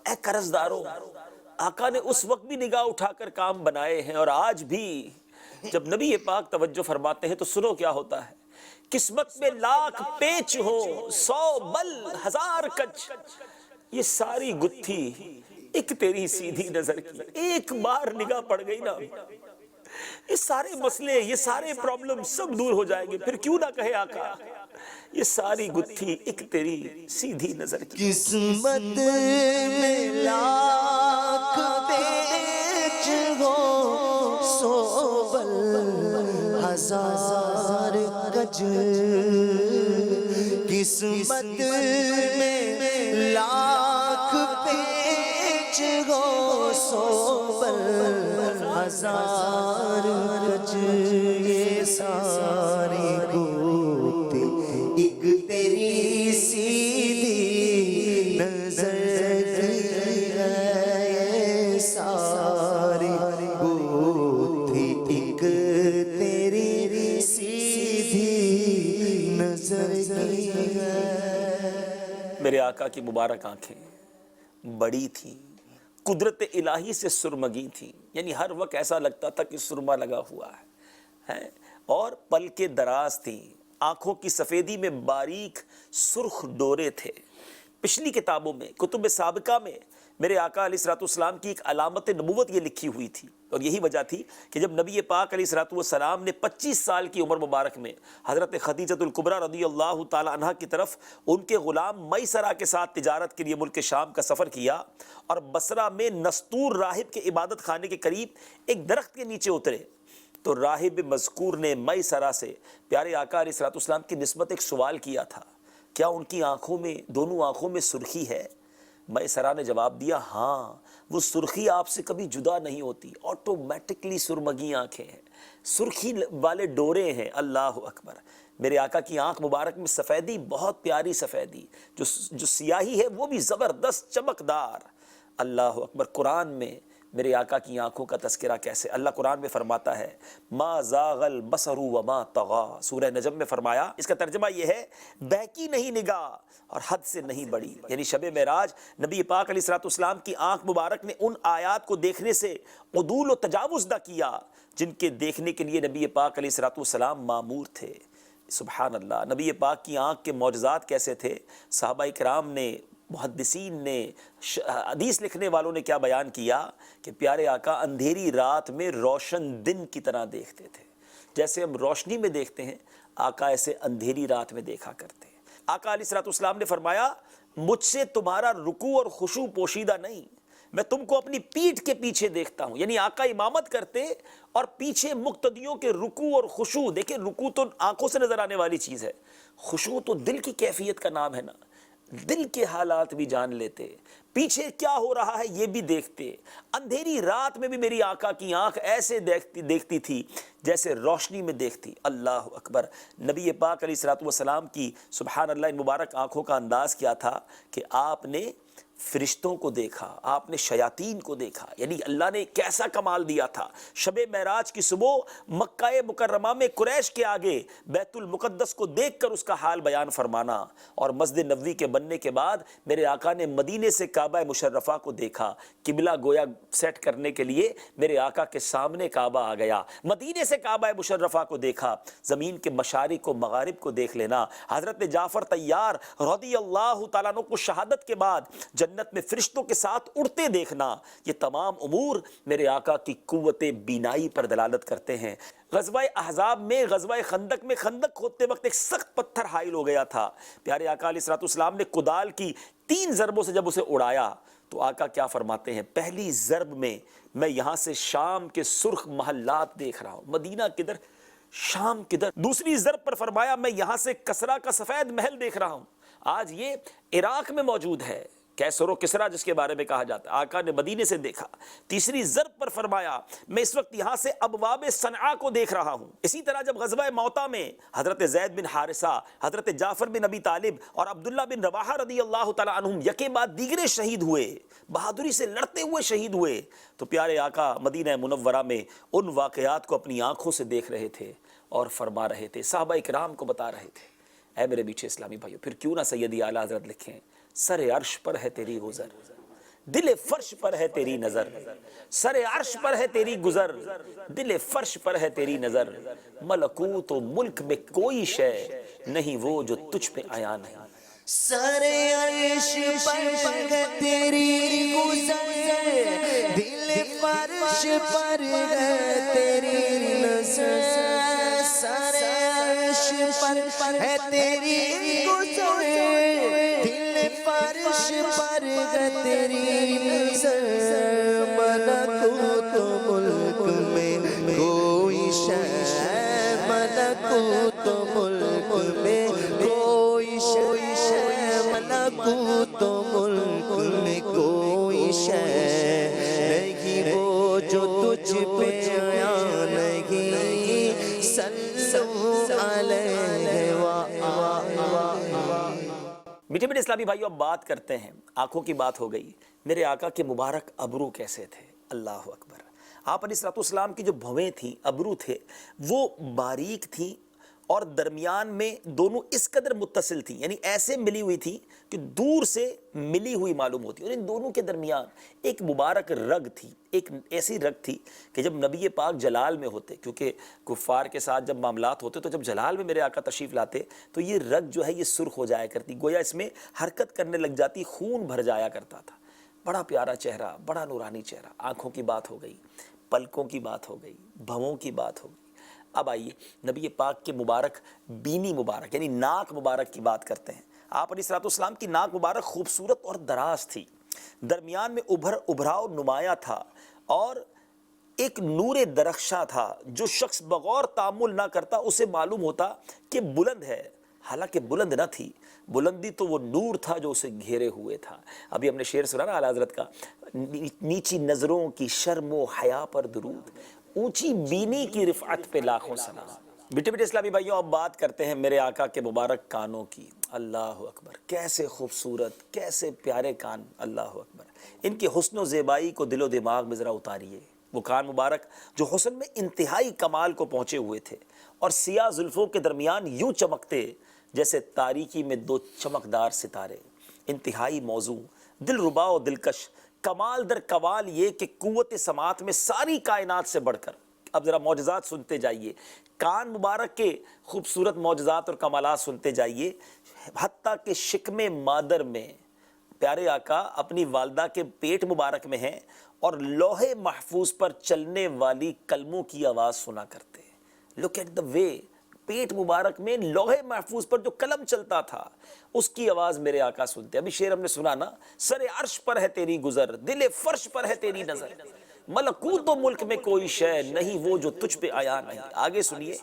اے قرض داروں، آقا نے اس وقت بھی نگاہ اٹھا کر کام بنائے ہیں، اور آج بھی جب نبی پاک توجہ فرماتے ہیں تو سنو کیا ہوتا ہے. قسمت میں لاکھ پیچ ہو، 100 بل 1000 کچ. یہ ساری گتھی ایک تیری سیدھی نظر کی، ایک بار نگاہ پڑ گئی نا، یہ سارے مسئلے، یہ سارے پرابلم سب دور ہو جائیں گے. پھر کیوں نہ کہے آقا یہ ساری گتھی ایک تیری سیدھی نظر کی. قسمت میں لاکھ پیچ ہو، 100 بل 1000 کج. قسمت میں لاکھ پیچ ہو، 100 بل 1000 کج. یہ ساری گوتی ایک تیری سیدھی نظر کی ہے. یہ ساری گوتی ایک تیری سیدھی نظر کی ہے. میرے آقا کی مبارک آنکھیں بڑی تھیں، قدرت الہی سے سرمگی تھیں، یعنی ہر وقت ایسا لگتا تھا کہ سرما لگا ہوا ہے، اور پلکیں دراز تھیں. آنکھوں کی سفیدی میں باریک سرخ ڈورے تھے. پچھلی کتابوں میں، کتب سابقہ میں میرے آقا علیہ السلام کی ایک علامت نبوت یہ لکھی ہوئی تھی، اور یہی وجہ تھی کہ جب نبی پاک علیہ السلام نے 25 سال کی عمر مبارک میں حضرت خدیجۃ الکبریٰ رضی اللہ تعالی عنہ کی طرف ان کے غلام میسرہ کے ساتھ تجارت کے لیے ملک شام کا سفر کیا، اور بصرہ میں نستور راہب کے عبادت خانے کے قریب ایک درخت کے نیچے اترے، تو راہب مذکور نے میسرہ سے پیارے آقا علیہ السلام کی نسبت ایک سوال کیا تھا، کیا ان کی آنکھوں میں، دونوں آنکھوں میں سرخی ہے؟ میسرہ نے جواب دیا، ہاں، وہ سرخی آپ سے کبھی جدا نہیں ہوتی، آٹومیٹکلی سرمگی آنکھیں ہیں، سرخی والے ڈورے ہیں. اللہ اکبر. میرے آقا کی آنکھ مبارک میں سفیدی، بہت پیاری سفیدی، جو سیاہی ہے وہ بھی زبردست چمکدار. اللہ اکبر. قرآن میں میرے آقا کی آنکھوں کا تذکرہ کیسے، اللہ قرآن میں فرماتا ہے ما زاغ البصر وما طغى. سورہ نجم میں فرمایا، اس کا ترجمہ یہ ہے بہکی نہیں نگاہ اور حد سے نہیں بڑھی. یعنی شب معراج نبی پاک علیہ السلام کی آنکھ مبارک نے ان آیات کو دیکھنے سے عدول و تجاوز نہ کیا جن کے دیکھنے کے لیے نبی پاک علیہ السلام مامور تھے. سبحان اللہ. نبی پاک کی آنکھ کے معجزات کیسے تھے، صحابہ کرام نے، محدثین نے، حدیث لکھنے والوں نے کیا بیان کیا کہ پیارے آقا اندھیری رات میں روشن دن کی طرح دیکھتے تھے. جیسے ہم روشنی میں دیکھتے ہیں، آقا ایسے اندھیری رات میں دیکھا کرتے ہیں. آقا علیہ السلام نے فرمایا، مجھ سے تمہارا رکوع اور خشوع پوشیدہ نہیں، میں تم کو اپنی پیٹھ کے پیچھے دیکھتا ہوں. یعنی آقا امامت کرتے اور پیچھے مقتدیوں کے رکوع اور خشوع. دیکھیں رکوع تو آنکھوں سے نظر آنے والی چیز ہے، خشوع تو دل کی کیفیت کا نام ہے نا، دل کے حالات بھی جان لیتے، پیچھے کیا ہو رہا ہے یہ بھی دیکھتے. اندھیری رات میں بھی میری آقا کی آنکھ ایسے دیکھتی تھی جیسے روشنی میں دیکھتی. اللہ اکبر. نبی پاک علیہ السلام کی سبحان اللہ ان مبارک آنکھوں کا انداز کیا تھا کہ آپ نے فرشتوں کو دیکھا، آپ نے شیاطین کو دیکھا. یعنی اللہ نے کیسا کمال دیا تھا. شب معراج کی صبح مکہ مکرمہ میں قریش کے آگے بیت المقدس کو دیکھ کر اس کا حال بیان فرمانا، اور مسجد نبوی کے بننے کے بعد میرے آقا نے مدینے سے کعبہ مشرفہ کو دیکھا. قبلہ گویا سیٹ کرنے کے لیے میرے آقا کے سامنے کعبہ آ گیا. مدینے سے کعبہ مشرفہ کو دیکھا. زمین کے مشارق و مغارب کو دیکھ لینا. حضرت جعفر طیار رضی اللہ تعالیٰ عنہ کو شہادت کے بعد جنت میں فرشتوں کے ساتھ اڑتے دیکھنا، یہ تمام امور میرے آقا کی قوت بینائی پر دلالت کرتے ہیں. غزوہ احزاب میں، غزوہ خندق میں، خندق کھودتے وقت ایک سخت پتھر حائل ہو گیا تھا. پیارے آقا علیہ السلام نے کدال کی 3 ضربوں سے جب اسے اڑایا تو آقا کیا فرماتے ہیں، پہلی ضرب میں میں یہاں سے شام کے سرخ محلات دیکھ رہا ہوں، مدینہ کدھر، شام کدھر. دوسری ضرب پر فرمایا میں یہاں سے کسرا کا سفید محل دیکھ رہا ہوں. آج یہ عراق میں موجود ہے، کیسر و کسرا جس کے بارے میں کہا جاتا ہے، آقا نے مدینے سے دیکھا، تیسری ضرب پر فرمایا میں اس وقت یہاں سے ابواب صنعاء کو دیکھ رہا ہوں۔ اسی طرح جب غزوہ موطا میں حضرت زید بن حارثہ، حضرت جعفر بن ابی طالب اور عبداللہ بن رواحہ رضی اللہ تعالیٰ عنہم یکے بعد دیگرے شہید ہوئے، بہادری سے لڑتے ہوئے شہید ہوئے، تو پیارے آقا مدینہ منورہ میں ان واقعات کو اپنی آنکھوں سے دیکھ رہے تھے اور فرما رہے تھے، صحابہ اکرام کو بتا رہے تھے۔ اے میرے میٹھے اسلامی بھائیو، پھر کیوں نہ سیدی اعلیٰ حضرت لکھیں سر عرش پر ہے تیری گزر، دل فرش پر ہے تیری نظر، سر عرش پر ہے تیری گزر، دل فرش پر ہے تیری نظر، ملکوت و ملک میں کوئی شے نہیں وہ جو تجھ پہ عیاں نہیں۔ سر عرش پر ہے تیری گزر، دل فرش پر ہے تیری نظر، سر عرش پر ہے تیری گزر، دل فرش پر ہے تیری نظر، ملکوت و ملک میں کوئی شے، ملکوت و ملک میں کوئی شے، ملکوت و ملک میں کوئی شے نہیں وہ جو تجھ پہ عیاں نہیں، صلو علیہ میٹھے میٹھے اسلامی بھائیو، اب بات کرتے ہیں، آنکھوں کی بات ہو گئی، میرے آقا کے مبارک ابرو کیسے تھے؟ اللہ اکبر۔ آپ علیہ السلام کی جو بھویں تھیں، ابرو تھے، وہ باریک تھیں اور درمیان میں دونوں اس قدر متصل تھیں، یعنی ایسے ملی ہوئی تھی کہ دور سے ملی ہوئی معلوم ہوتی، اور ان دونوں کے درمیان ایک مبارک رگ تھی، ایک ایسی رگ تھی کہ جب نبی پاک جلال میں ہوتے، کیونکہ کفار کے ساتھ جب معاملات ہوتے تو جب جلال میں میرے آقا تشریف لاتے تو یہ رگ جو ہے یہ سرخ ہو جایا کرتی، گویا اس میں حرکت کرنے لگ جاتی، خون بھر جایا کرتا تھا۔ بڑا پیارا چہرہ، بڑا نورانی چہرہ، آنکھوں کی بات ہو گئی، پلکوں کی بات ہو گئی، بھووں کی بات ہو گئی۔ اب آئیے نبی پاک کے مبارک بینی مبارک یعنی ناک مبارک کی بات کرتے ہیں۔ آپ علیہ السلام کی ناک مبارک خوبصورت اور دراز تھی، درمیان میں ابھراؤ نمایاں تھا اور ایک نور درخشاں تھا، جو شخص بغور تامل نہ کرتا اسے معلوم ہوتا کہ بلند ہے، حالانکہ بلند نہ تھی، بلندی تو وہ نور تھا جو اسے گھیرے ہوئے تھا۔ ابھی ہم نے شعر سنا نا اعلیٰ حضرت کا، نیچی نظروں کی شرم و حیا پر درود، اونچی بینی کی رفعت پہ لاکھوں سلام۔ بیٹے بیٹے اسلامی بھائیوں، اب بات کرتے ہیں میرے آقا کے مبارک کانوں کی۔ اللہ اکبر، کیسے خوبصورت، کیسے پیارے کان، اللہ اکبر۔ ان کی حسن و زیبائی کو دل و دماغ میں ذرا اتاریے۔ وہ کان مبارک جو حسن میں انتہائی کمال کو پہنچے ہوئے تھے اور سیاہ زلفوں کے درمیان یوں چمکتے جیسے تاریکی میں دو چمکدار ستارے، انتہائی موزوں، دل ربا و دلکش، کمال در کمال یہ کہ قوت سماعت میں ساری کائنات سے بڑھ کر۔ اب ذرا معجزات سنتے جائیے، کان مبارک کے خوبصورت معجزات اور کمالات سنتے جائیے، حتیٰ کہ شکم مادر میں پیارے آقا اپنی والدہ کے پیٹ مبارک میں ہیں اور لوح محفوظ پر چلنے والی کلموں کی آواز سنا کرتے۔ لک ایٹ دا وے، پیٹ مبارک میں لوح محفوظ پر جو قلم چلتا تھا اس کی آواز میرے آقا سنتے۔ ابھی شعر ہم نے سنا نا، سر عرش پر ہے تیری گزر، دل فرش پر ہے تیری نظر، ملکوت و ملک میں کوئی شے نہیں وہ جو تجھ پہ عیاں نہیں۔ آگے سنیے،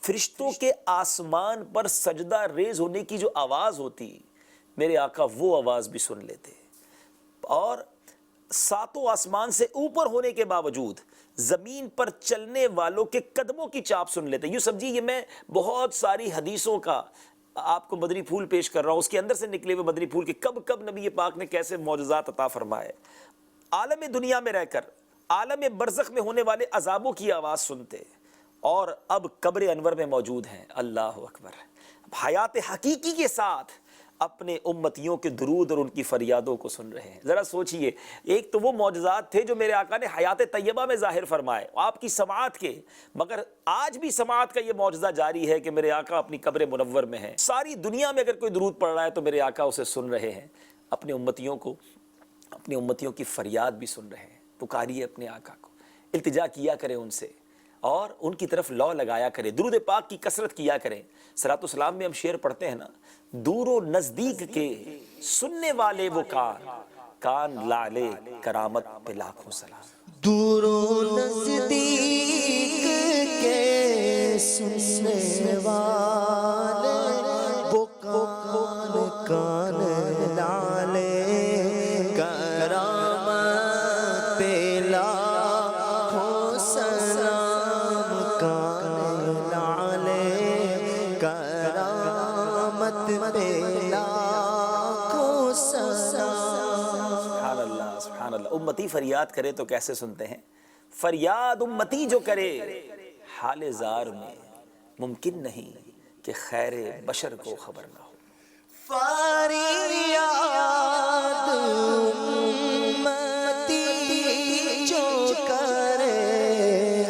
فرشتوں کے آسمان پر سجدہ ریز ہونے کی جو آواز ہوتی، میرے آقا وہ آواز بھی سن لیتے، اور ساتوں آسمان سے اوپر ہونے کے باوجود زمین پر چلنے والوں کے قدموں کی چاپ سن لیتے۔ یوں سمجھیے یہ میں بہت ساری حدیثوں کا آپ کو مدنی پھول پیش کر رہا ہوں، اس کے اندر سے نکلے ہوئے مدنی پھول کہ کب کب نبی پاک نے کیسے معجزات عطا فرمائے۔ عالم دنیا میں رہ کر عالم برزخ میں ہونے والے عذابوں کی آواز سنتے، اور اب قبر انور میں موجود ہیں۔ اللہ اکبر، حیات حقیقی کے ساتھ اپنے امتیوں کے درود اور ان کی فریادوں کو سن رہے ہیں۔ ذرا سوچئے، ایک تو وہ معجزات تھے جو میرے آقا نے حیات طیبہ میں ظاہر فرمائے آپ کی سماعت کے، مگر آج بھی سماعت کا یہ معجزہ جاری ہے کہ میرے آقا اپنی قبر منور میں ہیں۔ ساری دنیا میں اگر کوئی درود پڑھ رہا ہے تو میرے آقا اسے سن رہے ہیں، اپنے امتیوں کو، اپنے امتیوں کی فریاد بھی سن رہے ہیں۔ پکاریے اپنے آقا کو، التجا کیا کریں ان سے، اور ان کی طرف لو لگایا کریں، درود پاک کی کثرت کیا کریں۔ صلاۃ السلام میں ہم شعر پڑھتے ہیں نا، دور و نزدیک کے سننے والے وہ کان لالے کرامت پہ لاکھوں سلام۔ دور و نزدیک کے سننے والے وہ کان لالے میں لاکھوں سلام. سبحان اللہ سبحان اللہ. امتی فریاد کرے تو کیسے سنتے ہیں؟ فریاد امتی جو کرے حال زار میں ممکن نہیں کہ خیر بشر کو خبر نہ ہو. فریاد امتی جو کرے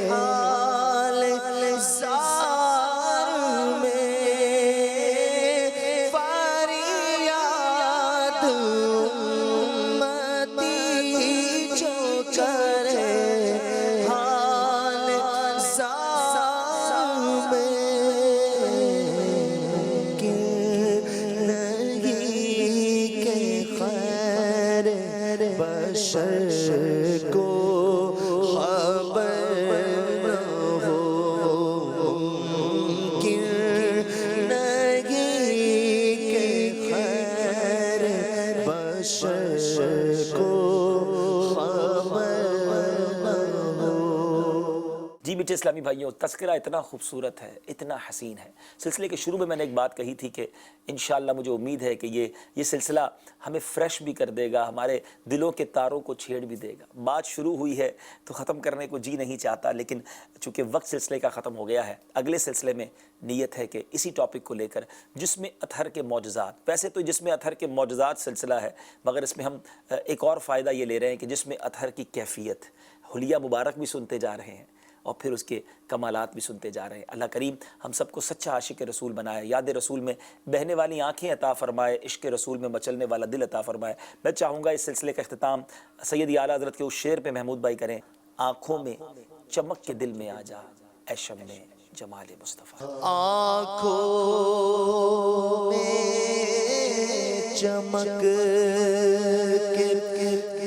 حال زار میں. فریاد امتی جو کرے حال زار میں. بشر کو خبر نہ ہو ممکن نہیں کہ خیر بشر کو خبر نہ ہو. جی میٹھے اسلامی بھائیوں، تذکرہ اتنا خوبصورت ہے، اتنا حسین ہے. سلسلے کے شروع میں میں نے ایک بات کہی تھی کہ انشاءاللہ مجھے امید ہے کہ یہ سلسلہ ہمیں فریش بھی کر دے گا، ہمارے دلوں کے تاروں کو چھیڑ بھی دے گا. بات شروع ہوئی ہے تو ختم کرنے کو جی نہیں چاہتا، لیکن چونکہ وقت سلسلے کا ختم ہو گیا ہے، اگلے سلسلے میں نیت ہے کہ اسی ٹاپک کو لے کر جسم اطہر کے معجزات، ویسے تو جسم اطہر کے معجزات سلسلہ ہے، مگر اس میں ہم ایک اور فائدہ یہ لے رہے ہیں کہ جسم اطہر کی کیفیت، حلیہ مبارک بھی سنتے جا رہے ہیں اور پھر اس کے کمالات بھی سنتے جا رہے ہیں. اللہ کریم ہم سب کو سچا عاشق رسول بنائے، یاد رسول میں بہنے والی آنکھیں عطا فرمائے، عشق رسول میں مچلنے والا دل عطا فرمائے. میں چاہوں گا اس سلسلے کا اختتام سیدی اعلیٰ حضرت کے اس شعر پہ محمود بھائی کریں: آنکھوں میں چمک کے دل میں آ جا اے شمع جمال مصطفیٰ. آنکھوں میں چمک کے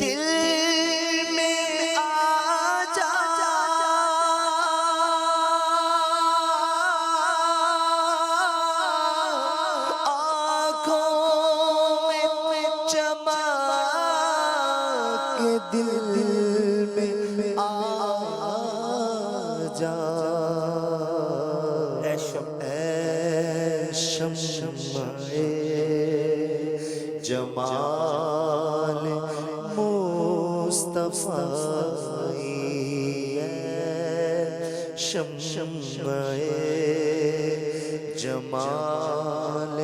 دل میں آ جا. آنکھوں میں چمک کے دل میں آ جا. اے شمع شمع جمال مصطفی، شمع جمال